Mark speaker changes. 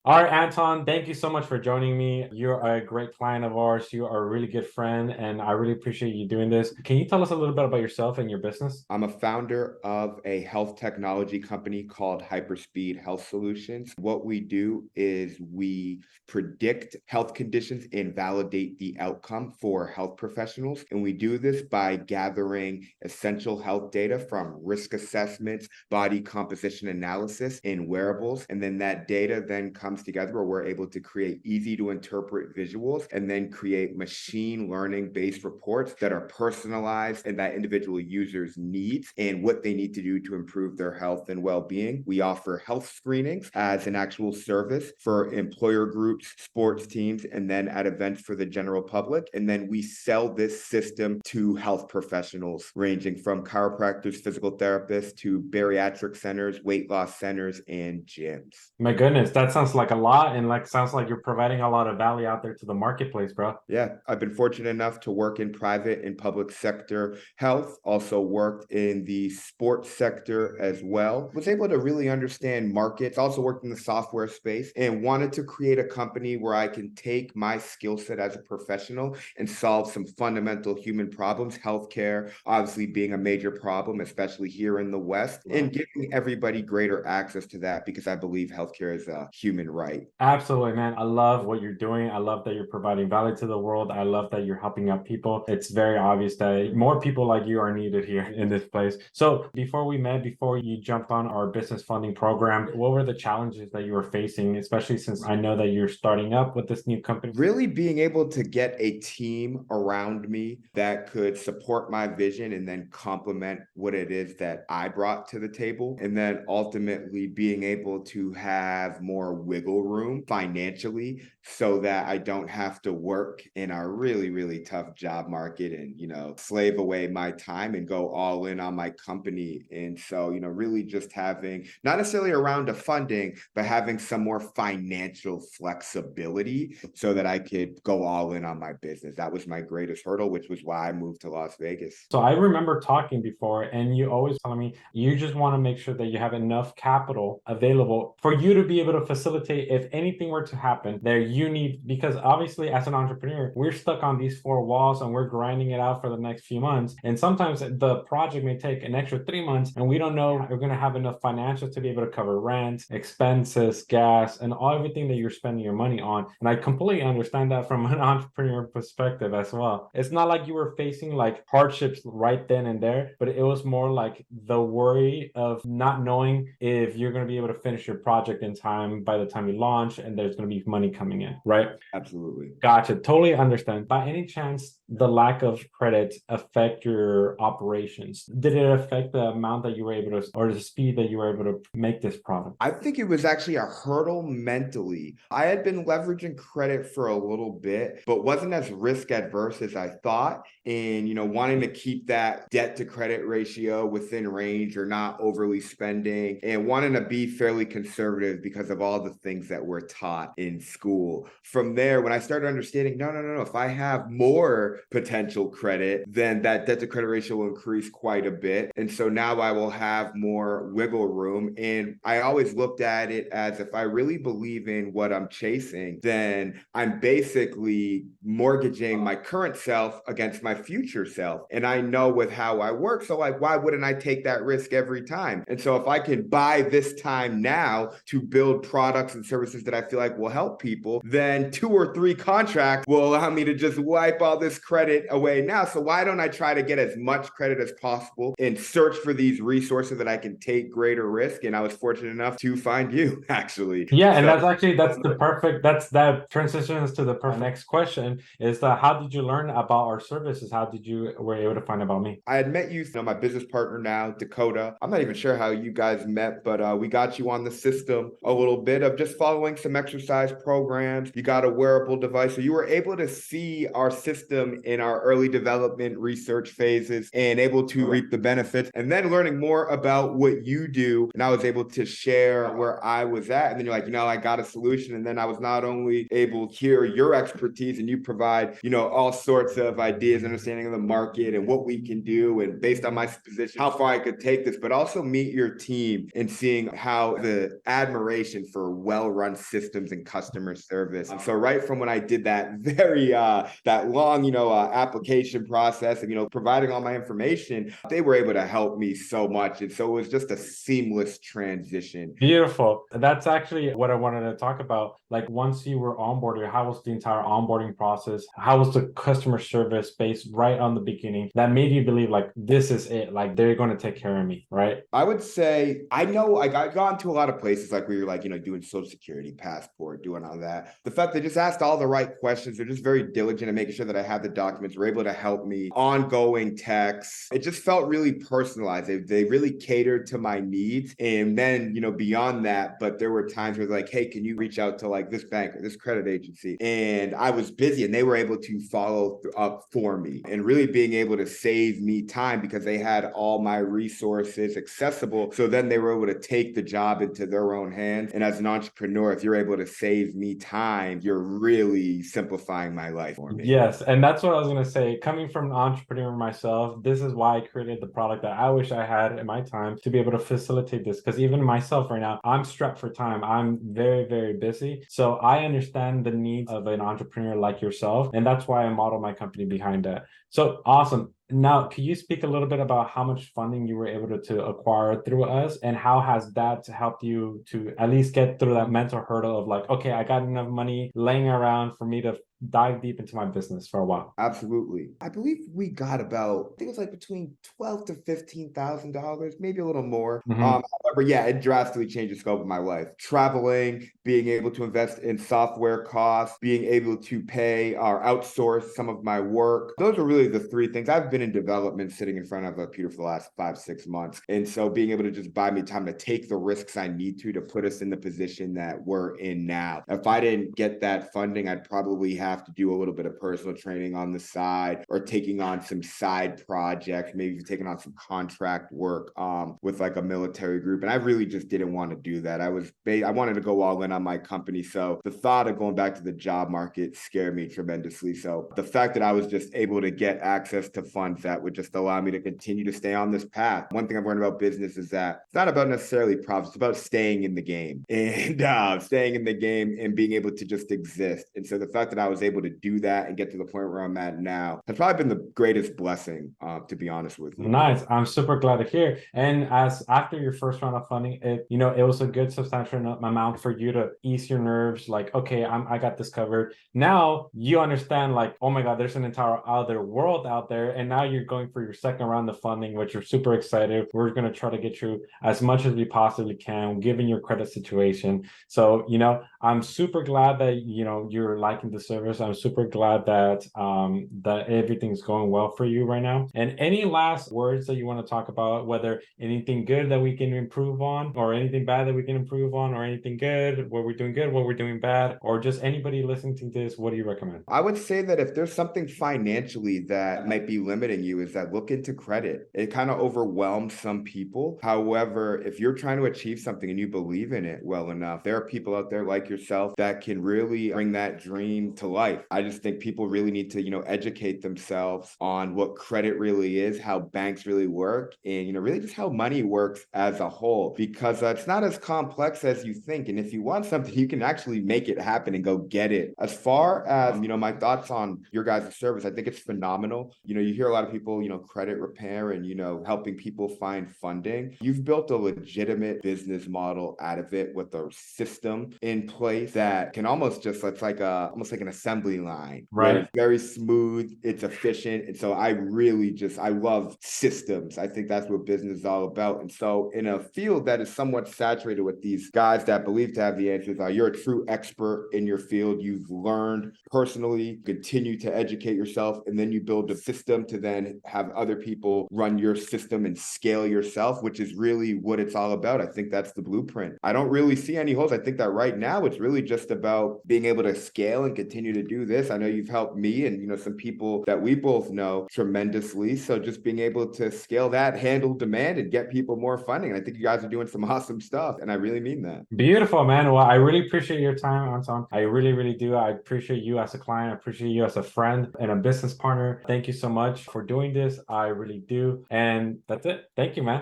Speaker 1: All right, Anton, thank you so much for joining me. You're a great client of ours. You are a really good friend, and I really appreciate you doing this. Can you tell us a little bit about yourself and your business?
Speaker 2: I'm a founder of a health technology company called Hyperspeed Health Solutions. What we do is we predict health conditions and validate the outcome for health professionals. And we do this by gathering essential health data from risk assessments, body composition analysis, and wearables. And then that data then comes together where we're able to create easy to interpret visuals and then create machine learning based reports that are personalized and that individual users needs and what they need to do to improve their health and well-being. We offer health screenings as an actual service for employer groups, sports teams, and then at events for the general public. And then we sell this system to health professionals ranging from chiropractors, physical therapists to bariatric centers, weight loss centers, and gyms.
Speaker 1: My goodness, that sounds like a lot, and like sounds like you're providing a lot of value out there to the marketplace, bro.
Speaker 2: Yeah, I've been fortunate enough to work in private and public sector health, also worked in the sports sector as well. Was able to really understand markets, also worked in the software space and wanted to create a company where I can take my skill set as a professional and solve some fundamental human problems, healthcare obviously being a major problem, especially here in the West, and giving everybody greater access to that because I believe healthcare is a human right.
Speaker 1: Absolutely, man. I love what you're doing. I love that you're providing value to the world. I love that you're helping out people. It's very obvious that more people like you are needed here in this place. So, before we met, before you jumped on our business funding program, what were the challenges that you were facing, especially since I know that you're starting up with this new company?
Speaker 2: Really being able to get a team around me that could support my vision and then complement what it is that I brought to the table. And then ultimately being able to have more wiggle room financially so that I don't have to work in a really, really tough job market and, slave away my time and go all in on my company. And so, really just having not necessarily around the funding, but having some more financial flexibility so that I could go all in on my business. That was my greatest hurdle, which was why I moved to Las Vegas.
Speaker 1: So I remember talking before, and you always telling me you just want to make sure that you have enough capital available for you to be able to facilitate if anything were to happen there. You need, because obviously as an entrepreneur, we're stuck on these four walls and we're grinding it out for the next few months. And sometimes the project may take an extra 3 months, and we don't know if we're going to have enough financials to be able to cover rent, expenses, gas, and all everything that you're spending your money on. And I completely understand that from an entrepreneur perspective as well. It's not like you were facing like hardships right then and there, but it was more like the worry of not knowing if you're going to be able to finish your project in time by the time you launch and there's going to be money coming in, right?
Speaker 2: Absolutely.
Speaker 1: Gotcha. Totally understand. By any chance, the lack of credit affect your operations? Did it affect the amount that you were able to, or the speed that you were able to make this product?
Speaker 2: I think it was actually a hurdle mentally. I had been leveraging credit for a little bit, but wasn't as risk adverse as I thought. And, wanting to keep that debt to credit ratio within range or not overly spending and wanting to be fairly conservative because of all the things that we're taught in school. From there, when I started understanding, no, if I have more potential credit, then that debt to credit ratio will increase quite a bit. And so now I will have more wiggle room. And I always looked at it as if I really believe in what I'm chasing, then I'm basically mortgaging my current self against my future self. And I know with how I work, so like, why wouldn't I take that risk every time? And so if I can buy this time now to build products and services that I feel like will help people, then 2 or 3 contracts will allow me to just wipe all this credit away now. So why don't I try to get as much credit as possible and search for these resources that I can take greater risk? And I was fortunate enough to find you, actually.
Speaker 1: Yeah, and
Speaker 2: So
Speaker 1: that's the perfect that transitions to the perfect next question is how did you learn about our services? How did you were able to find about me?
Speaker 2: I had met you, my business partner now, Dakota. I'm not even sure how you guys met, but we got you on the system a little bit of just following some exercise programs. You got a wearable device. So you were able to see our system in our early development research phases and able to reap the benefits. And then learning more about what you do. And I was able to share where I was at. And then you're like, I got a solution. And then I was not only able to hear your expertise and you provide, all sorts of ideas, understanding of the market and what we can do. And based on my position, how far I could take this, but also meet your team and seeing how the admiration for well-run systems and customer service. So right from when I did that very that long, application process and providing all my information, they were able to help me so much. And so it was just a seamless transition.
Speaker 1: Beautiful. That's actually what I wanted to talk about. Like once you were onboarded, how was the entire onboarding process? How was the customer service based right on the beginning that made you believe like this is it? Like they're going to take care of me, right?
Speaker 2: I would say I know I got gone to a lot of places like we were like, doing social security, passport, doing all that. The fact they just asked all the right questions, they're just very diligent in making sure that I have the documents, were able to help me, ongoing texts. It just felt really personalized. They really catered to my needs. And then, beyond that, but there were times where like, hey, can you reach out to like this bank or this credit agency? And I was busy and they were able to follow up for me and really being able to save me time because they had all my resources accessible. So then they were able to take the job into their own hands. And as an entrepreneur, if you're able to save me time, you're really simplifying my life for me.
Speaker 1: Yes, and that's what I was going to say. Coming from an entrepreneur myself, this is why I created the product that I wish I had in my time to be able to facilitate this. Because even myself right now, I'm strapped for time. I'm very, very busy. So I understand the needs of an entrepreneur like yourself. And that's why I model my company behind that. So awesome. Now, can you speak a little bit about how much funding you were able to acquire through us and how has that helped you to at least get through that mental hurdle of like, okay, I got enough money laying around for me to dive deep into my business for a while?
Speaker 2: Absolutely. I believe we got about, I think it was like between $12 to $15,000, maybe a little more.
Speaker 1: Mhm.
Speaker 2: However, yeah, it drastically changed the scope of my life. Traveling, being able to invest in software costs, being able to pay or outsource some of my work. Those are really the three things. I've been in development sitting in front of a computer for the last 5, 6 months. And so being able to just buy me time to take the risks I need to put us in the position that we're in now. If I didn't get that funding, I'd probably have to do a little bit of personal training on the side or taking on some side projects, maybe taking on some contract work with like a military group. And I really just didn't want to do that. I wanted to go all in on my company. So the thought of going back to the job market scared me tremendously. So the fact that I was just able to get access to funds that would just allow me to continue to stay on this path. One thing I've learned about business is that it's not about necessarily profits, it's about staying in the game and staying in the game and being able to just exist. And so the fact that I was able to do that and get to the point where I'm at now has probably been the greatest blessing, to be honest with you.
Speaker 1: Nice. I'm super glad to hear. And as after your first round of funding, it was a good substantial amount for you to ease your nerves. Like, okay, I got this covered. Now you understand, like, oh my God, there's an entire other world out there. And now you're going for your second round of funding, which you're super excited. We're going to try to get you as much as we possibly can, given your credit situation. So, I'm super glad that, you're liking the service. I'm super glad that that everything's going well for you right now. And any last words that you want to talk about, whether anything good that we can improve on, or anything bad that we can improve on, or anything good, what we're doing bad, or just anybody listening to this, what do you recommend?
Speaker 2: I would say that if there's something financially that might be limiting you, is that look into credit. It kind of overwhelms some people. However, if you're trying to achieve something and you believe in it well enough, there are people out there like yourself that can really bring that dream to life. I just think people really need to, educate themselves on what credit really is, how banks really work, and, really just how money works as a whole, because it's not as complex as you think. And if you want something, you can actually make it happen and go get it. As far as, my thoughts on your guys' service, I think it's phenomenal. You hear a lot of people, credit repair and, helping people find funding. You've built a legitimate business model out of it with a system in place that can almost just, it's like almost like an assembly line, where
Speaker 1: Right.
Speaker 2: it's very smooth, it's efficient. And so I love systems. I think that's what business is all about. And so in a field that is somewhat saturated with these guys that believe to have the answers, you're a true expert in your field. You've learned personally, continue to educate yourself, and then you build a system to then have other people run your system and scale yourself, which is really what it's all about. I think that's the blueprint. I don't really see any holes. I think that right now it's really just about being able to scale and continue to do this. I know you've helped me and some people that we both know tremendously. So just being able to scale that, handle demand, and get people more funding. And I think you guys are doing some awesome stuff, and I really mean that.
Speaker 1: Beautiful, man. Well, I really appreciate your time, Anton. I really, really do. I appreciate you as a client. I appreciate you as a friend and a business partner. Thank you so much for doing this. I really do. And that's it. Thank you, man.